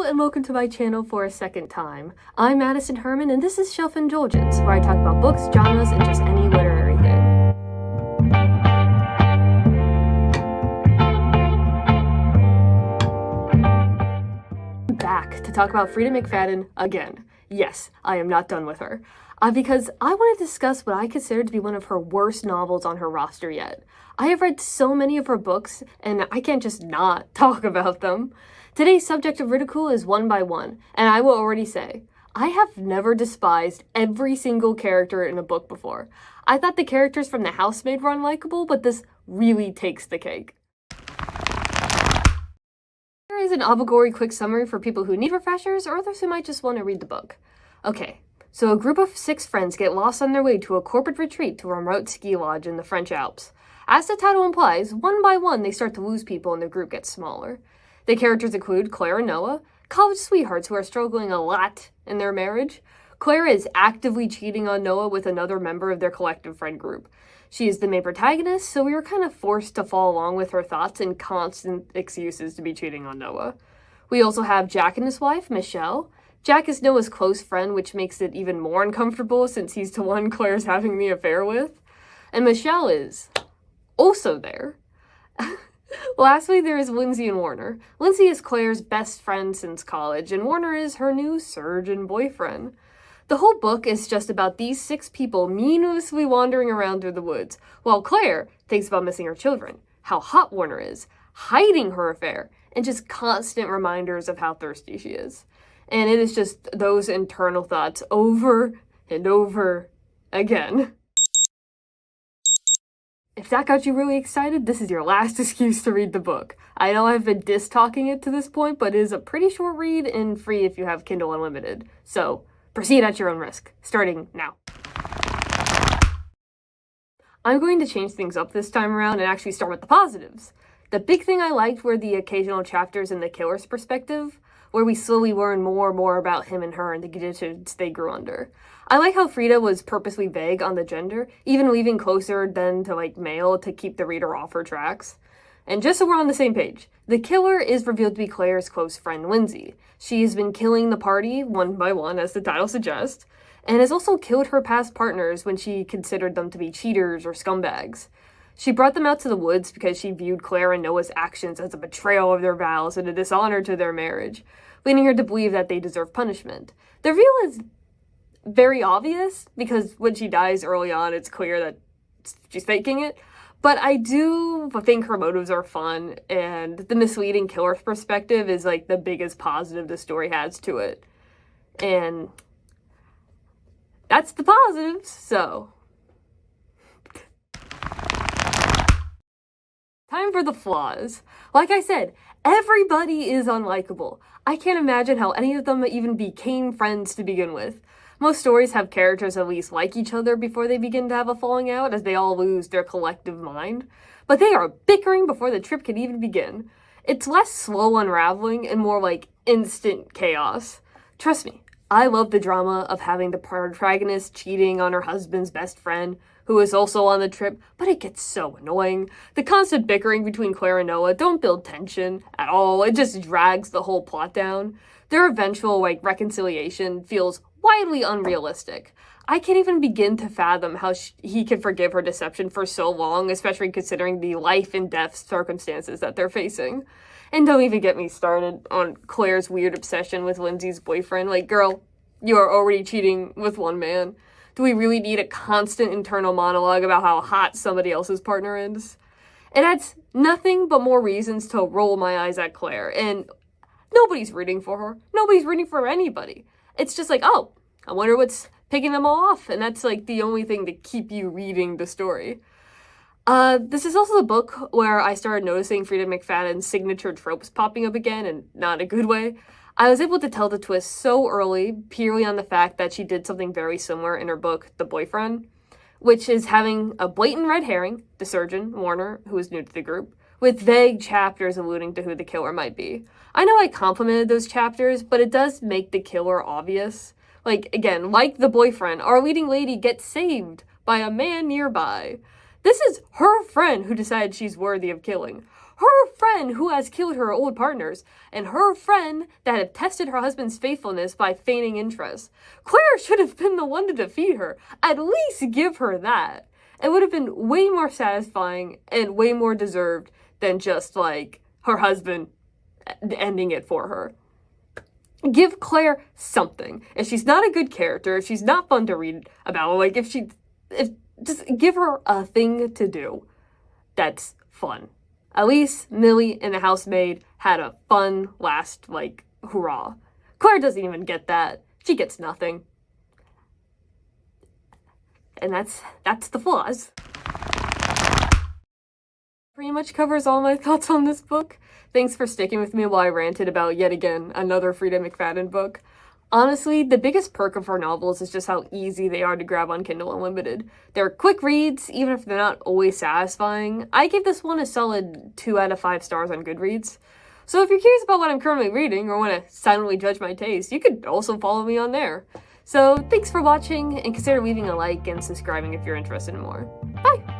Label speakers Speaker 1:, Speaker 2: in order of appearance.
Speaker 1: and welcome to my channel for a second time. I'm Madison Herman and this is Self Indulgence, where I talk about books, genres, and just any literary thing. I'm back to talk about Freida McFadden again. Yes, I am not done with her. Because I want to discuss what I consider to be one of her worst novels on her roster yet. I have read so many of her books, and I can't just not talk about them. Today's subject of ridicule is One by One, and I will already say, I have never despised every single character in a book before. I thought the characters from The Housemaid were unlikable, but this really takes the cake. Here is an obligatory quick summary for people who need refreshers or others who might just want to read the book. Okay, so a group of 6 friends get lost on their way to a corporate retreat to a remote ski lodge in the French Alps. As the title implies, one by one they start to lose people and the group gets smaller. The characters include Claire and Noah, college sweethearts who are struggling a lot in their marriage. Claire is actively cheating on Noah with another member of their collective friend group. She is the main protagonist, so we were kind of forced to follow along with her thoughts and constant excuses to be cheating on Noah. We also have Jack and his wife, Michelle. Jack is Noah's close friend, which makes it even more uncomfortable since he's the one Claire's having the affair with. And Michelle is also there. Lastly, there is Lindsay and Warner. Lindsay is Claire's best friend since college, and Warner is her new surgeon boyfriend. The whole book is just about these 6 people meaninglessly wandering around through the woods, while Claire thinks about missing her children, how hot Warner is, hiding her affair, and just constant reminders of how thirsty she is. And it is just those internal thoughts over and over again. If that got you really excited, this is your last excuse to read the book. I know I've been dis-talking it to this point, but it is a pretty short read and free if you have Kindle Unlimited. So, proceed at your own risk, starting now. I'm going to change things up this time around and actually start with the positives. The big thing I liked were the occasional chapters in the killer's perspective, where we slowly learn more and more about him and her and the conditions they grew under. I like how Freida was purposely vague on the gender, even leaving closer than to male to keep the reader off her tracks. And just so we're on the same page, the killer is revealed to be Claire's close friend Lindsay. She has been killing the party one by one, as the title suggests, and has also killed her past partners when she considered them to be cheaters or scumbags. She brought them out to the woods because she viewed Claire and Noah's actions as a betrayal of their vows and a dishonor to their marriage, leading her to believe that they deserve punishment. The reveal is very obvious, because when she dies early on, it's clear that she's faking it. But I do think her motives are fun, and the misleading killer's perspective is the biggest positive the story has to it. And that's the positives, so. Time for the flaws. Like I said, everybody is unlikable. I can't imagine how any of them even became friends to begin with. Most stories have characters at least like each other before they begin to have a falling out, as they all lose their collective mind. But they are bickering before the trip can even begin. It's less slow unraveling and more like instant chaos. Trust me, I love the drama of having the protagonist cheating on her husband's best friend, who is also on the trip, but it gets so annoying. The constant bickering between Claire and Noah don't build tension at all. It just drags the whole plot down. Their eventual reconciliation feels widely unrealistic. I can't even begin to fathom how he could forgive her deception for so long, especially considering the life and death circumstances that they're facing. And don't even get me started on Claire's weird obsession with Lindsay's boyfriend. Girl, you are already cheating with one man. Do we really need a constant internal monologue about how hot somebody else's partner is? It adds nothing but more reasons to roll my eyes at Claire, and nobody's rooting for her. Nobody's rooting for anybody. It's just oh, I wonder what's picking them all off, and that's the only thing to keep you reading the story. This is also the book where I started noticing Freida McFadden's signature tropes popping up again, and not in a good way. I was able to tell the twist so early, purely on the fact that she did something very similar in her book, The Boyfriend, which is having a blatant red herring, the surgeon, Warner, who is new to the group, with vague chapters alluding to who the killer might be. I know I complimented those chapters, but it does make the killer obvious. Again, like The Boyfriend, our leading lady gets saved by a man nearby. This is her friend who decided she's worthy of killing. her friend who has killed her old partners, and her friend that had tested her husband's faithfulness by feigning interest. Claire should have been the one to defeat her. At least give her that. It would have been way more satisfying and way more deserved than just, like, her husband ending it for her. Give Claire something. If she's not a good character, if she's not fun to read about, like, just give her a thing to do that's fun. At least Millie and the housemaid had a fun last, like, hurrah. Claire doesn't even get that. She gets nothing. And that's the flaws. Pretty much covers all my thoughts on this book. Thanks for sticking with me while I ranted about, yet again, another Freida McFadden book. Honestly, the biggest perk of her novels is just how easy they are to grab on Kindle Unlimited. They're quick reads, even if they're not always satisfying. I give this one a solid 2 out of 5 stars on Goodreads. So if you're curious about what I'm currently reading, or want to silently judge my taste, you could also follow me on there. So thanks for watching, and consider leaving a like and subscribing if you're interested in more. Bye!